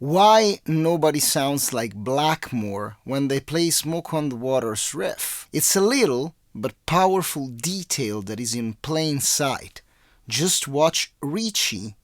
Why nobody sounds like Blackmore when they play Smoke on the Water's riff? It's a little but powerful detail that is in plain sight. Just watch Ritchie,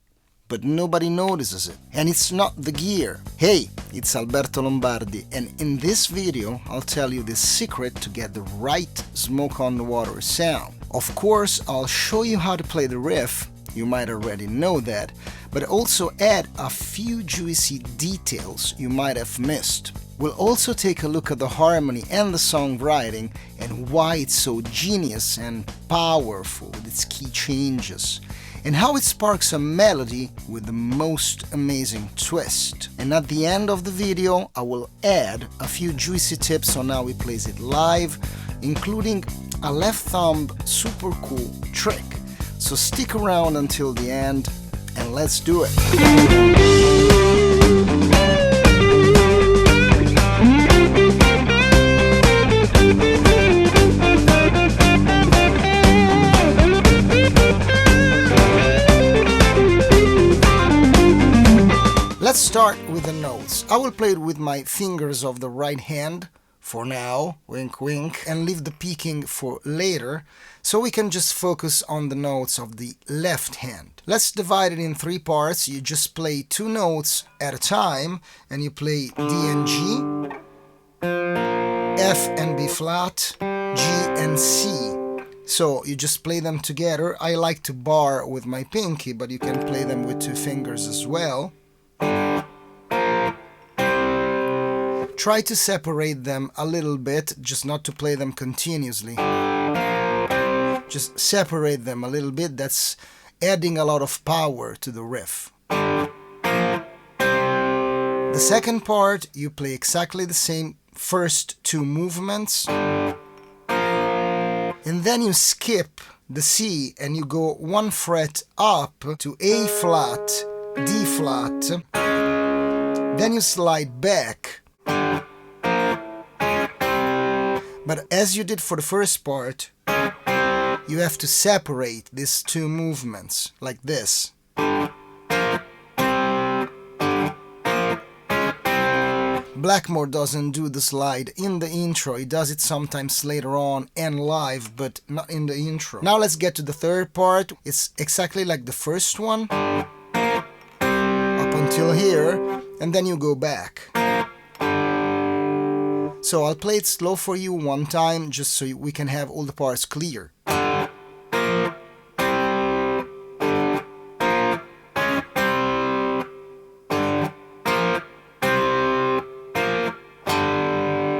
but nobody notices it. And it's not the gear. Hey, it's Alberto Lombardi, and in this video I'll tell you the secret to get the right Smoke on the Water sound. Of course, I'll show you how to play the riff, you might already know that, but also add a few juicy details you might have missed. We'll also take a look at the harmony and the songwriting and why it's so genius and powerful with its key changes, and how it sparks a melody with the most amazing twist. And at the end of the video, I will add a few juicy tips on how he plays it live, including a left thumb super cool trick. So stick around until the end and let's do it. Let's start with the notes. I will play it with my fingers of the right hand for now, wink wink, and leave the picking for later, so we can just focus on the notes of the left hand. Let's divide it in 3 parts. You just play 2 notes at a time, and you play D and G, F and B flat, G and C. So you just play them together. I like to bar with my pinky, but you can play them with 2 fingers as well. Try to separate them a little bit, just not to play them continuously. Just separate them a little bit, that's adding a lot of power to the riff. The second part, you play exactly the same first 2 movements, and then you skip the C and you go 1 fret up to A flat, D flat, then you slide back. But as you did for the first part, you have to separate these 2 movements, like this. Blackmore doesn't do the slide in the intro, he does it sometimes later on and live, but not in the intro. Now let's get to the third part. It's exactly like the first one, up until here, and then you go back. So I'll play it slow for you one time, just so we can have all the parts clear.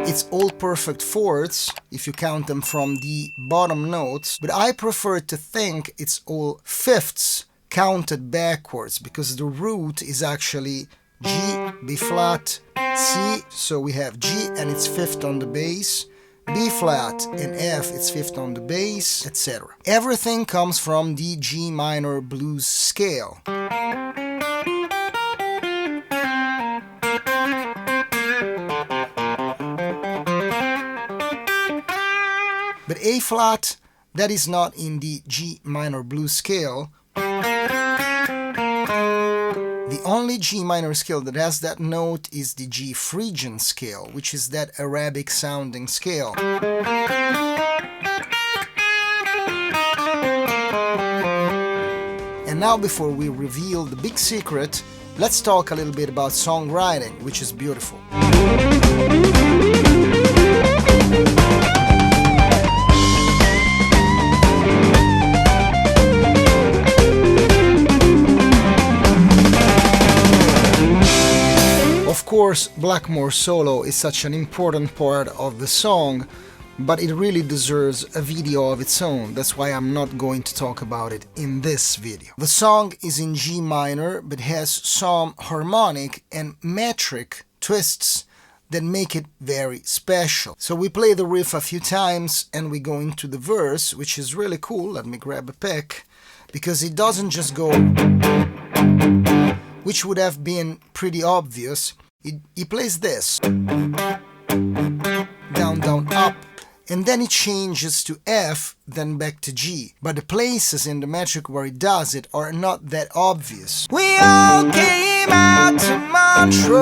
It's all perfect fourths, if you count them from the bottom notes, but I prefer to think it's all fifths counted backwards, because the root is actually G, B flat, C, so we have G and it's 5th on the bass, B flat and F, it's 5th on the bass, etc. Everything comes from the G minor blues scale. But A flat, that is not in the G minor blues scale. The only G minor scale that has that note is the G Phrygian scale, which is that Arabic sounding scale. And now, before we reveal the big secret, let's talk a little bit about songwriting, which is beautiful. Of course, Blackmore's solo is such an important part of the song, but it really deserves a video of its own. That's why I'm not going to talk about it in this video. The song is in G minor, but has some harmonic and metric twists that make it very special. So we play the riff a few times and we go into the verse, which is really cool. Let me grab a pick, because it doesn't just go, which would have been pretty obvious. He plays this, down, down, up, and then it changes to F, then back to G. But the places in the metric where it does it are not that obvious. We all came out to Montreux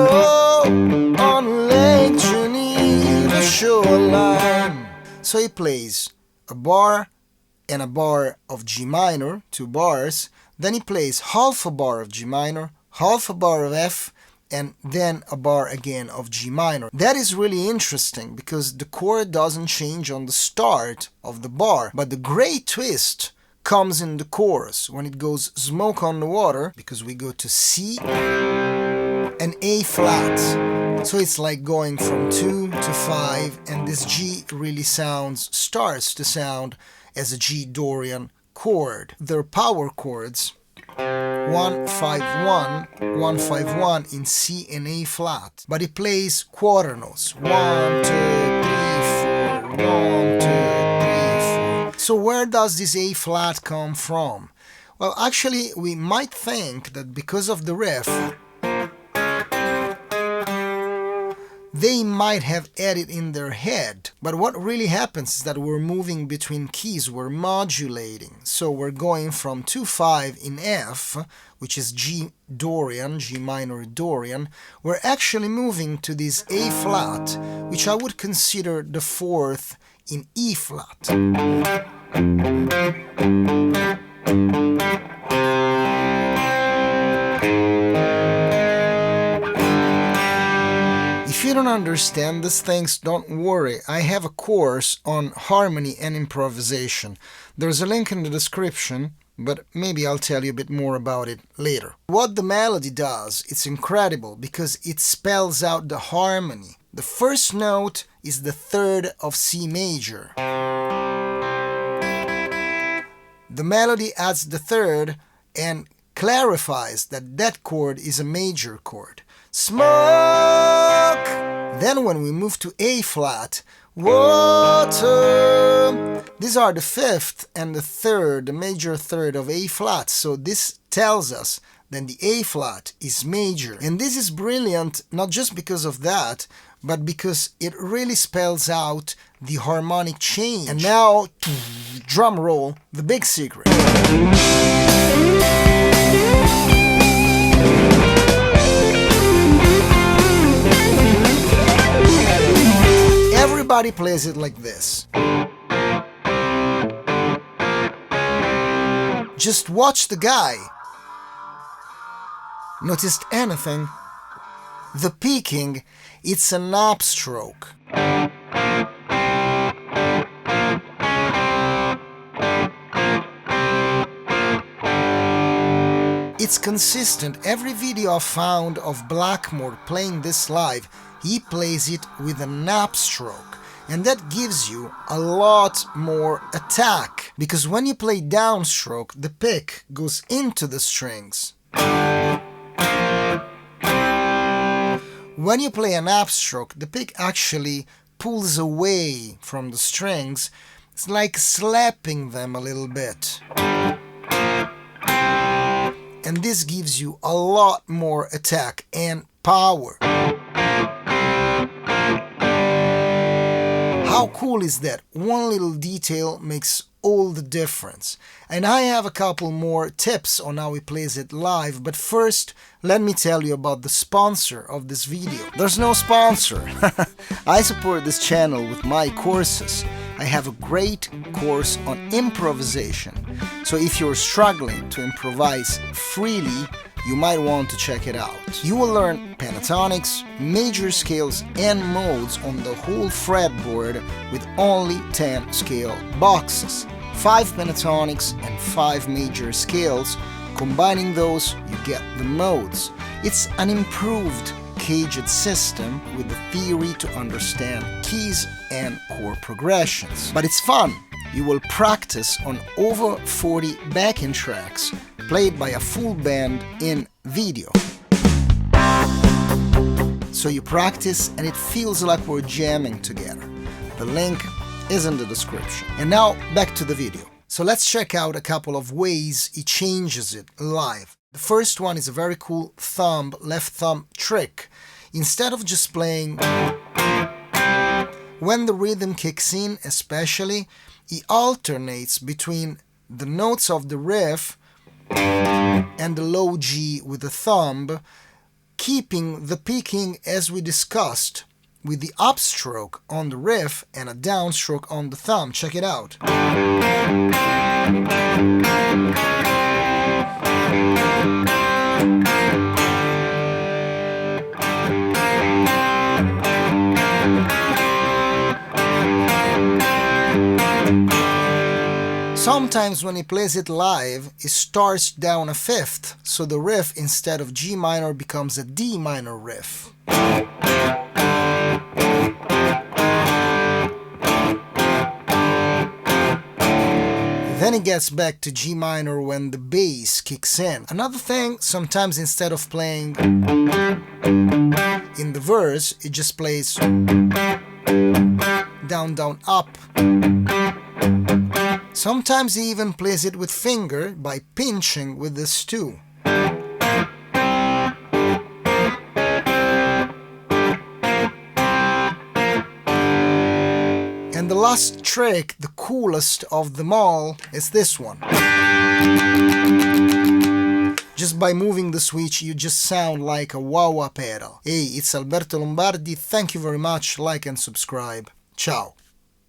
So he plays a bar and a bar of G minor, 2 bars, then he plays half a bar of G minor, half a bar of F, and then a bar again of G minor. That is really interesting because the chord doesn't change on the start of the bar, but the great twist comes in the chorus when it goes Smoke on the Water, because we go to C and A flat. So it's like going from 2 to 5, and this G really starts to sound as a G Dorian chord. They're power chords. 1 5 1 1 5 1 in C and A flat, but he plays quarter notes. 1 2 3 4 1 2 3 4. So where does this A flat come from? Well, actually we might think that because of the riff they might have added in their head, but what really happens is that we're moving between keys, we're modulating. So we're going from 2-5 in F, which is G Dorian, G minor Dorian. We're actually moving to this A flat, which I would consider the 4th in E flat. If you don't understand these things, don't worry. I have a course on harmony and improvisation. There's a link in the description, but maybe I'll tell you a bit more about it later. What the melody does, it's incredible because it spells out the harmony. The first note is the 3rd of C major. The melody adds the 3rd and clarifies that that chord is a major chord. Smoke! Then when we move to A flat, water! These are the 5th and the 3rd, the major 3rd of A flat. So this tells us that the A flat is major. And this is brilliant, not just because of that, but because it really spells out the harmonic change. And now, drum roll, the big secret. Everybody plays it like this. Just watch the guy. Noticed anything? The picking, it's an upstroke. It's consistent. Every video I found of Blackmore playing this live, he plays it with an upstroke, and that gives you a lot more attack, because when you play downstroke, the pick goes into the strings. When you play an upstroke, the pick actually pulls away from the strings. It's like slapping them a little bit. And this gives you a lot more attack and power. How cool is that? One little detail makes all the difference. And I have a couple more tips on how he plays it live, but first let me tell you about the sponsor of this video. There's no sponsor. I support this channel with my courses. I have a great course on improvisation. So if you're struggling to improvise freely, you might want to check it out. You will learn pentatonics, major scales and modes on the whole fretboard with only 10 scale boxes. 5 pentatonics and 5 major scales. Combining those, you get the modes. It's an improved caged system with the theory to understand keys and chord progressions. But it's fun. You will practice on over 40 backing tracks played by a full band in video. So you practice and it feels like we're jamming together. The link is in the description. And now back to the video. So let's check out a couple of ways he changes it live. The first one is a very cool left thumb trick. Instead of just playing, when the rhythm kicks in especially, he alternates between the notes of the riff and the low G with the thumb, keeping the picking as we discussed with the upstroke on the riff and a downstroke on the thumb. Check it out. Sometimes when he plays it live, it starts down a fifth, so the riff instead of G minor becomes a D minor riff. Then he gets back to G minor when the bass kicks in. Another thing, sometimes instead of playing in the verse, it just plays down, down, up. Sometimes he even plays it with finger by pinching with this too. And the last trick, the coolest of them all, is this one. Just by moving the switch, you just sound like a wah-wah pedal. Hey, it's Alberto Lombardi. Thank you very much. Like and subscribe. Ciao.